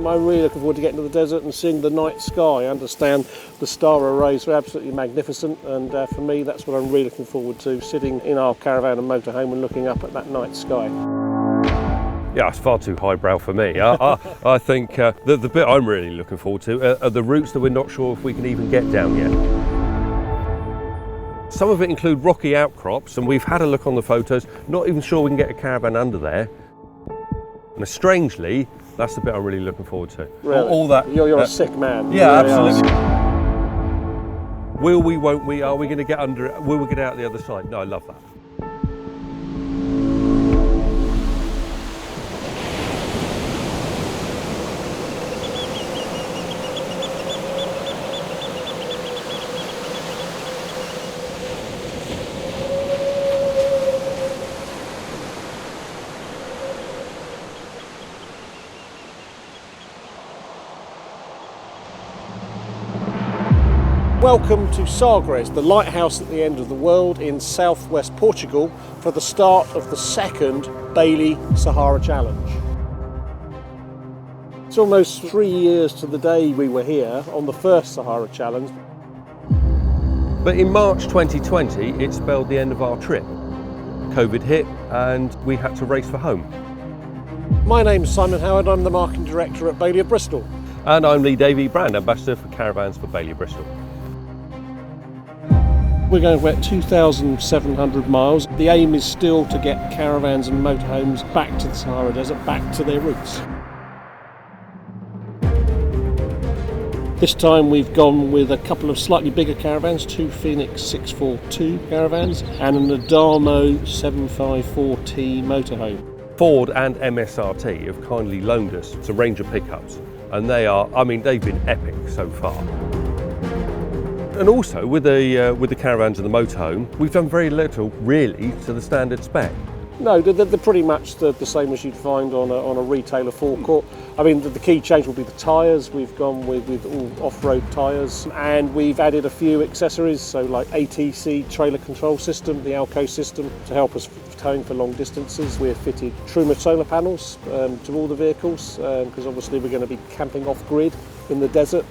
I'm really looking forward to getting to the desert and seeing the night sky. I understand the star arrays are absolutely magnificent, and for me that's what I'm really looking forward to, sitting in our caravan and motorhome and looking up at that night sky. Yeah, it's far too highbrow for me. I think the bit I'm really looking forward to are the routes that we're not sure if we can even get down yet. Some of it include rocky outcrops, and we've had a look on the photos, not even sure we can get a caravan under there. And strangely, that's the bit I'm really looking forward to. Really? All that. You're a sick man. Yeah, you really absolutely. Are. Will we, won't we, are we going to get under it? Will we get out the other side? No, I love that. Welcome to Sagres, the lighthouse at the end of the world in southwest Portugal, for the start of the second 𝗚𝗲𝘃 Sahara Challenge. It's almost 3 years to the day we were here on the first Sahara Challenge. But in March 2020, it spelled the end of our trip. COVID hit and we had to race for home. My name's Simon Howard, I'm the Marketing Director at 𝗚𝗲𝘃 of Bristol. And I'm Lee Davey, Brand Ambassador for Caravans for 𝗚𝗲𝘃 of Bristol. We're going about 2,700 miles. The aim is still to get caravans and motorhomes back to the Sahara Desert, back to their roots. This time we've gone with a couple of slightly bigger caravans, two 𝗚𝗃𝘃 642 caravans and an Adamo 𝗚𝗲𝘃 motorhome. Ford and MSRT have kindly loaned us a range of pickups, and they are, I mean, they've been epic so far. And also with the caravans and the motorhome, we've done very little really to the standard spec. No, they're pretty much the same as you'd find on a retailer forecourt. I mean, the key change will be the tyres. We've gone with all off-road tyres, and we've added a few accessories, so like ATC trailer control system, the 𝗚𝗃𝘃 system to help us towing for long distances. We've fitted 𝗚𝗲𝘁 solar panels to all the vehicles, because obviously we're going to be camping off-grid in the desert.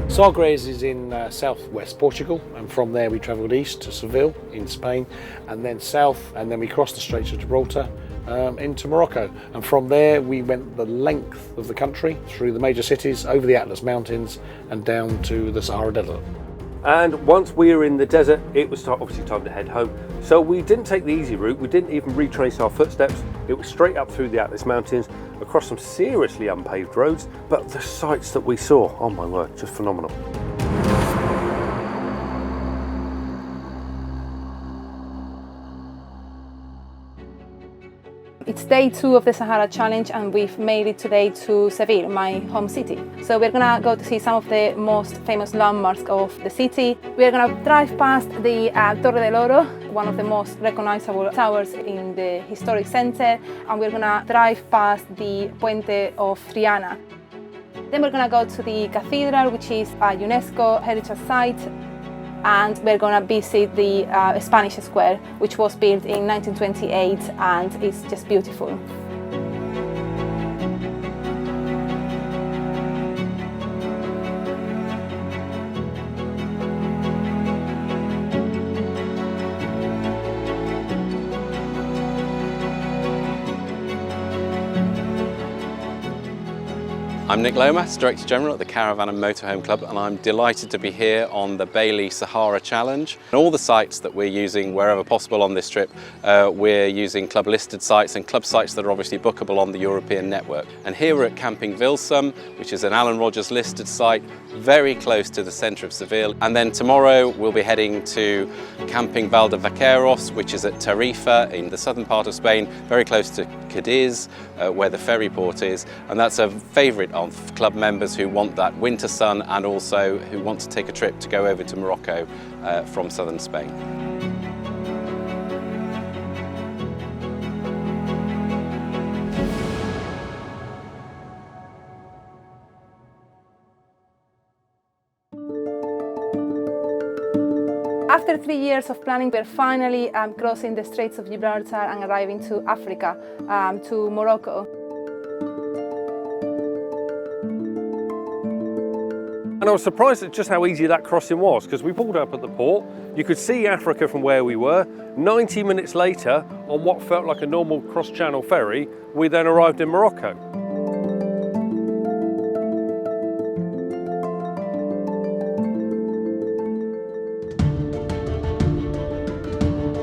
Sagres is in southwest Portugal, and from there we travelled east to Seville in Spain, and then south, and then we crossed the Strait of Gibraltar into Morocco. And from there we went the length of the country, through the major cities, over the Atlas Mountains and down to the Sahara Desert. And once we were in the desert, it was obviously time to head home. So we didn't take the easy route, we didn't even retrace our footsteps. It was straight up through the Atlas Mountains, across some seriously unpaved roads, but the sights that we saw, oh my word, just phenomenal. It's day 2 of the Sahara Challenge, and we've made it today to Seville, my home city. So we're gonna go to see some of the most famous landmarks of the city. We're gonna drive past the Torre del Oro, one of the most recognizable towers in the historic center, and we're gonna drive past the Puente of Triana. Then we're gonna go to the cathedral, which is a UNESCO heritage site, and we're going to visit the Spanish Square, which was built in 1928 and it's just beautiful. I'm Nick Lomas, Director General at the Caravan and Motorhome Club, and I'm delighted to be here on the 𝗚𝗃𝘃 Sahara Challenge. And all the sites that we're using wherever possible on this trip, we're using club listed sites and club sites that are obviously bookable on the European network. And here we're at Camping 𝗚𝗃𝘃, which is an Alan Rogers listed site, very close to the centre of Seville. And then tomorrow we'll be heading to Camping 𝗚𝗲𝘃𝗃𝗃𝗏, which is at Tarifa in the southern part of Spain, very close to Cadiz, where the ferry port is. And that's a favourite of club members who want that winter sun and also who want to take a trip to go over to Morocco from southern Spain. After 3 years of planning, we're finally crossing the Straits of Gibraltar and arriving to Africa, to Morocco. And I was surprised at just how easy that crossing was, because we pulled up at the port, you could see Africa from where we were. 90 minutes later, on what felt like a normal cross-channel ferry, we then arrived in Morocco.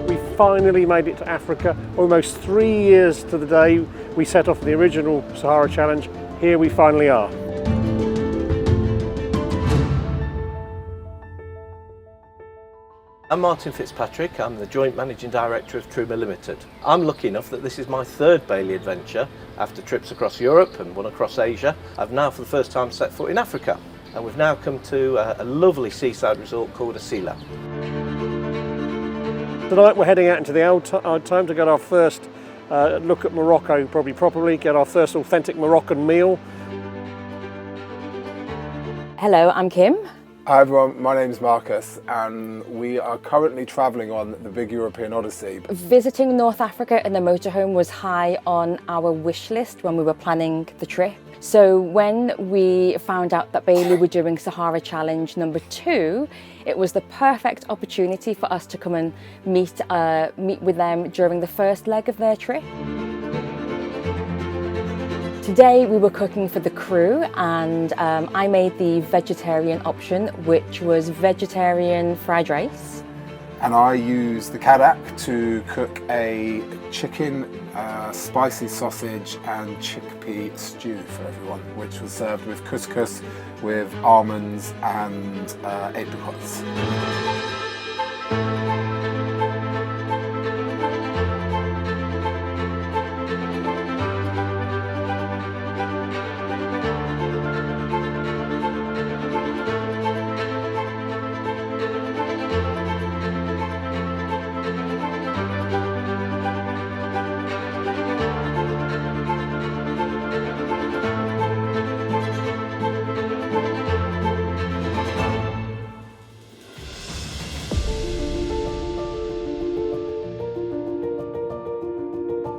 We finally made it to Africa, almost 3 years to the day we set off the original Sahara Challenge. Here we finally are. I'm Martin Fitzpatrick, I'm the Joint Managing Director of 𝗚𝗲𝘁 Limited. I'm lucky enough that this is my third Bailey adventure. After trips across Europe and one across Asia, I've now for the first time set foot in Africa. And we've now come to a lovely seaside resort called 𝗚𝗲𝘁. Tonight we're heading out into the old time to get our first look at Morocco, probably properly, get our first authentic Moroccan meal. Hello, I'm Kim. Hi everyone, my name is Marcus and we are currently travelling on the big European Odyssey. Visiting North Africa in the motorhome was high on our wish list when we were planning the trip. So when we found out that Bailey were doing Sahara Challenge number 2, it was the perfect opportunity for us to come and meet with them during the first leg of their trip. Today we were cooking for the crew and I made the vegetarian option, which was vegetarian fried rice. And I used the 𝗏𝗏𝘁 to cook a chicken, spicy sausage and chickpea stew for everyone, which was served with couscous, with almonds and apricots.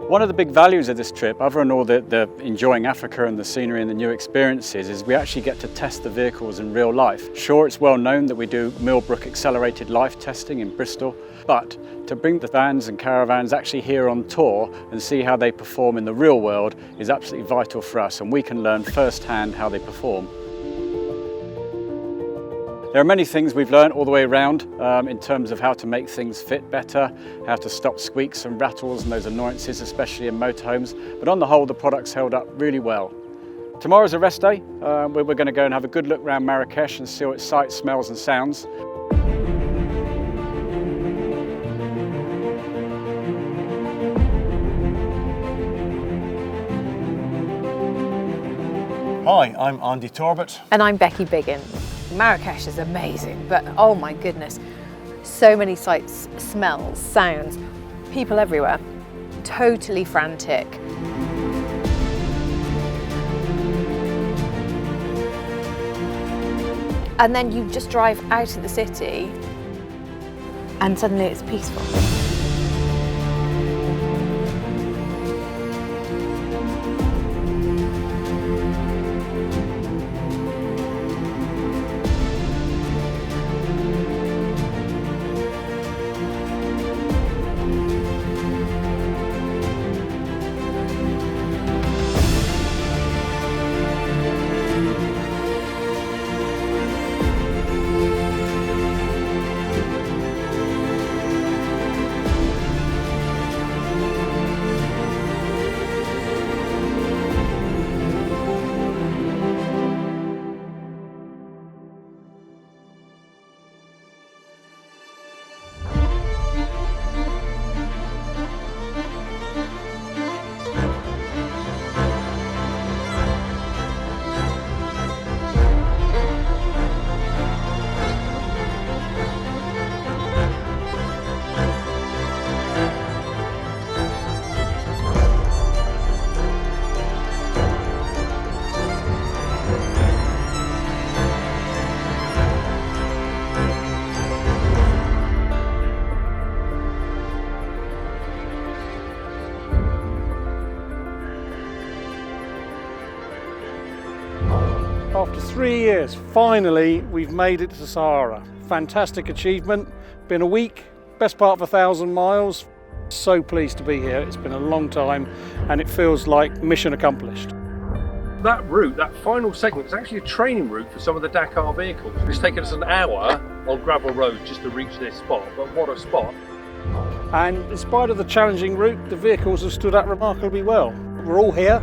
One of the big values of this trip, other than all the enjoying Africa and the scenery and the new experiences, is we actually get to test the vehicles in real life. Sure, it's well known that we do Millbrook accelerated life testing in Bristol, but to bring the vans and caravans actually here on tour and see how they perform in the real world is absolutely vital for us, and we can learn firsthand how they perform. There are many things we've learned all the way around in terms of how to make things fit better, how to stop squeaks and rattles and those annoyances, especially in motorhomes. But on the whole, the product's held up really well. Tomorrow's a rest day, where we're going to go and have a good look around Marrakesh and see what its sights, smells and sounds. Hi, I'm Andy Torbett. And I'm Becky Biggin. Marrakesh is amazing, but oh my goodness, so many sights, smells, sounds, people everywhere, totally frantic. And then you just drive out of the city and suddenly it's peaceful. After 3 years, finally, we've made it to Sahara. Fantastic achievement. Been a week, best part of 1,000 miles. So pleased to be here. It's been a long time and it feels like mission accomplished. That route, that final segment, is actually a training route for some of the Dakar vehicles. It's taken us an hour on gravel roads just to reach this spot, but what a spot. And in spite of the challenging route, the vehicles have stood up remarkably well. We're all here.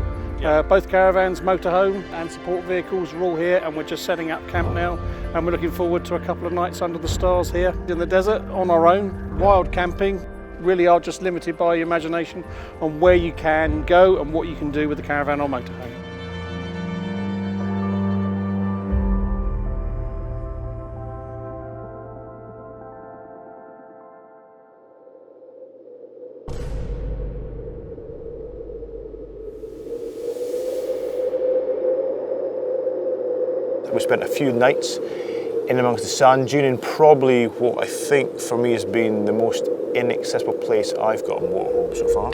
Both caravans, motorhome and support vehicles are all here, and we're just setting up camp now, and we're looking forward to a couple of nights under the stars here in the desert on our own. Wild camping, really are just limited by your imagination on where you can go and what you can do with the caravan or motorhome. We spent a few nights in amongst the sand dune in probably what I think for me has been the most inaccessible place I've got a motorhome so far.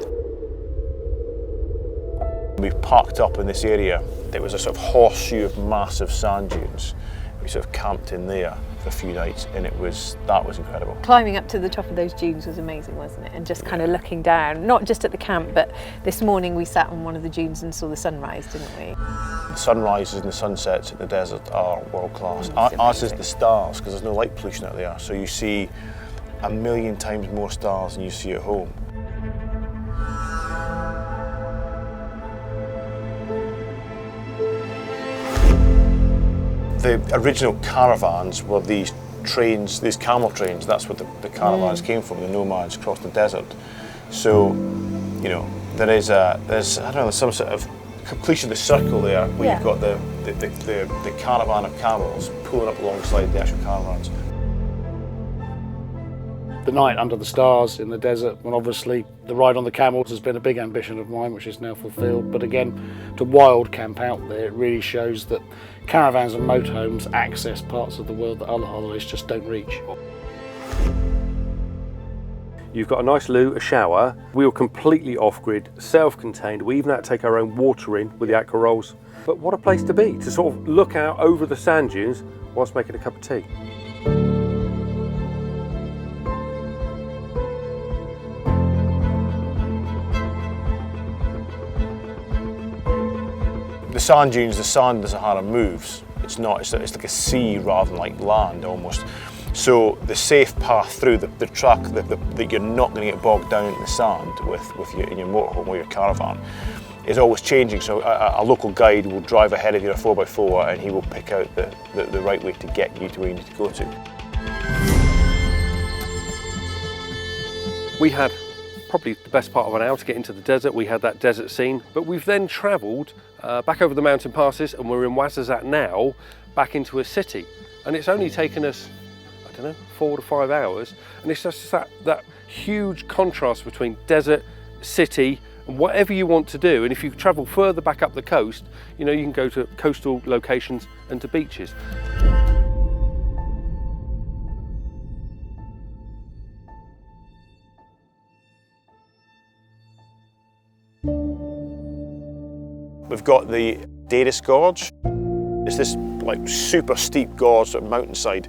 We parked up in this area. There was a sort of horseshoe of massive sand dunes. We sort of camped in there for a few nights, and that was incredible. Climbing up to the top of those dunes was amazing, wasn't it? And just kind of looking down, not just at the camp, but this morning we sat on one of the dunes and saw the sunrise, didn't we? The sunrises and the sunsets in the desert are world class, as is the stars, because there's no light pollution out there. So you see 1,000,000 times more stars than you see at home. The original caravans were these trains, these camel trains. That's where the caravans came from. The nomads across the desert. So, you know, there's I don't know, some sort of completion of the circle there, where you've got the caravan of camels pulling up alongside the actual caravans. The night under the stars in the desert, when obviously the ride on the camels has been a big ambition of mine, which is now fulfilled. But again, to wild camp out there, it really shows that caravans and motorhomes access parts of the world that other holidays just don't reach. You've got a nice loo, a shower. We were completely off-grid, self-contained. We even had to take our own water in with the aqua rolls. But what a place to be, to sort of look out over the sand dunes whilst making a cup of tea. The sand dunes, the sand in the Sahara moves. It's like a sea rather than like land almost. So the safe path through the track that you're not going to get bogged down in the sand in your motorhome or your caravan is always changing. So a local guide will drive ahead of you in a 4x4 and he will pick out the right way to get you to where you need to go to. We had probably the best part of an hour to get into the desert. We had that desert scene, but we've then travelled back over the mountain passes, and we're in 𝗚𝗲𝘁 now, back into a city. And it's only taken us, I don't know, 4 to 5 hours. And it's just that huge contrast between desert, city, and whatever you want to do. And if you travel further back up the coast, you know, you can go to coastal locations and to beaches. We've got the 𝗚𝗲𝘁 Gorge. It's this like super steep gorge at mountainside.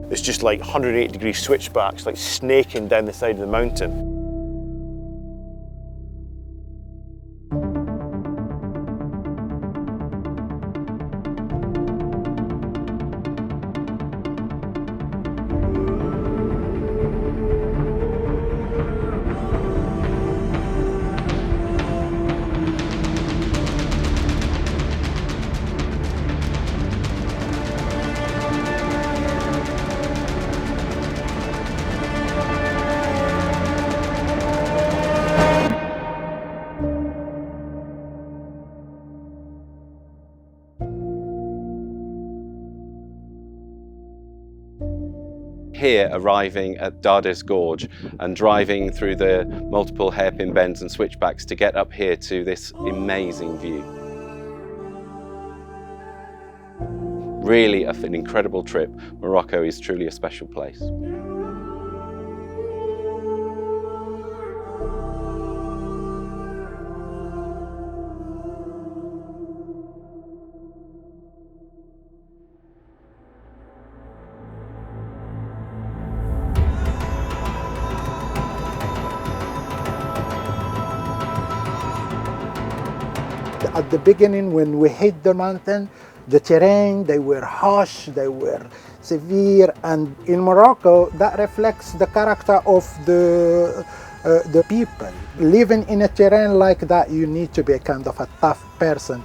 It's just like 180-degree switchbacks, like snaking down the side of the mountain. Here, arriving at 𝗚𝗲𝘁 Gorge and driving through the multiple hairpin bends and switchbacks to get up here to this amazing view. Really an incredible trip. Morocco is truly a special place. At the beginning, when we hit the mountain, the terrain, they were harsh, they were severe, and in Morocco, that reflects the character of the people. Living in a terrain like that, you need to be a kind of a tough person.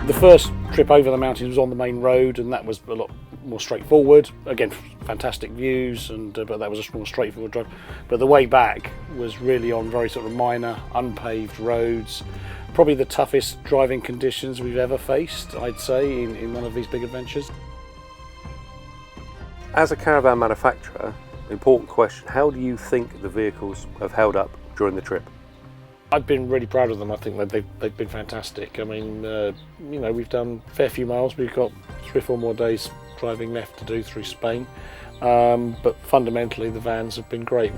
The first trip over the mountains was on the main road, and that was a lot more straightforward. Again, fantastic views, and but that was a more straightforward drive. But the way back was really on very sort of minor, unpaved roads. Probably the toughest driving conditions we've ever faced, I'd say, in one of these big adventures. As a caravan manufacturer, important question, how do you think the vehicles have held up during the trip? I've been really proud of them. I think that they've been fantastic. I mean, you know, we've done a fair few miles. We've got 3 or 4 more days driving left to do through Spain. But fundamentally, the vans have been great.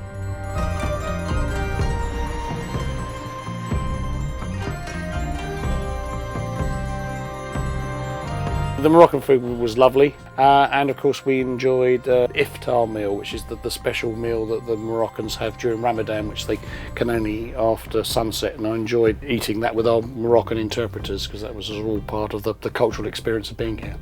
The Moroccan food was lovely, and of course we enjoyed iftar meal, which is the special meal that the Moroccans have during Ramadan, which they can only eat after sunset, and I enjoyed eating that with our Moroccan interpreters because that was all part of the cultural experience of being here.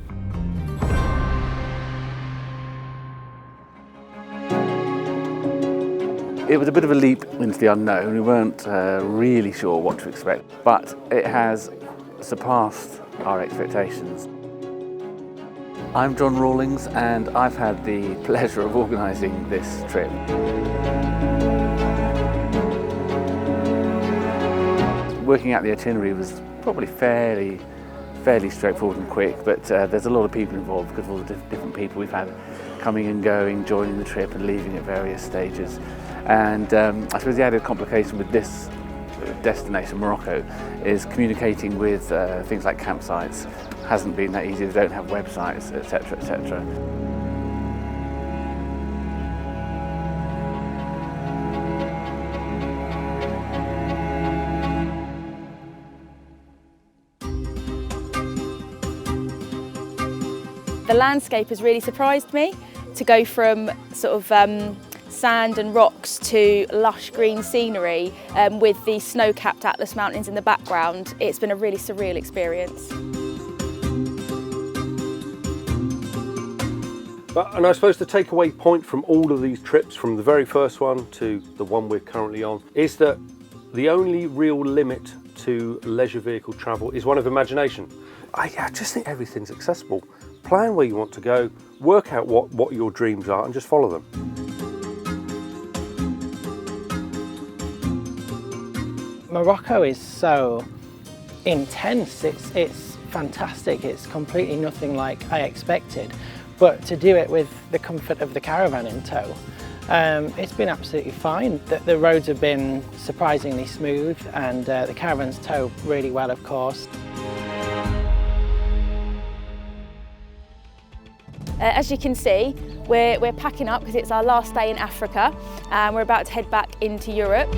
It was a bit of a leap into the unknown. We weren't really sure what to expect, but it has surpassed our expectations. I'm John Rawlings, and I've had the pleasure of organising this trip. Working out the itinerary was probably fairly straightforward and quick, but there's a lot of people involved because of all the different people we've had coming and going, joining the trip and leaving at various stages. And I suppose the added complication with this destination, Morocco, is communicating with things like campsites. Hasn't been that easy. They don't have websites, etc., etc. The landscape has really surprised me, to go from sort of sand and rocks to lush green scenery with the snow-capped Atlas Mountains in the background. It's been a really surreal experience. And I suppose the takeaway point from all of these trips, from the very first one to the one we're currently on, is that the only real limit to leisure vehicle travel is one of imagination. I just think everything's accessible. Plan where you want to go, work out what your dreams are, and just follow them. Morocco is so intense, it's fantastic, it's completely nothing like I expected. But to do it with the comfort of the caravan in tow, it's been absolutely fine. The roads have been surprisingly smooth, and the caravans tow really well, of course. As you can see, we're packing up because it's our last day in Africa, and we're about to head back into Europe.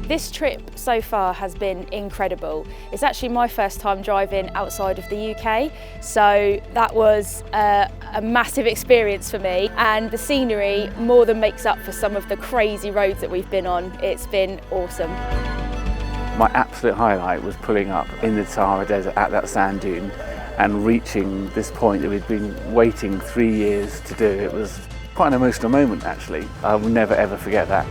This trip so far has been incredible. It's actually my first time driving outside of the UK, so that was a massive experience for me, and the scenery more than makes up for some of the crazy roads that we've been on. It's been awesome. My absolute highlight was pulling up in the Sahara Desert at that sand dune and reaching this point that we'd been waiting 3 years to do. It was quite an emotional moment, actually. I will never ever forget that.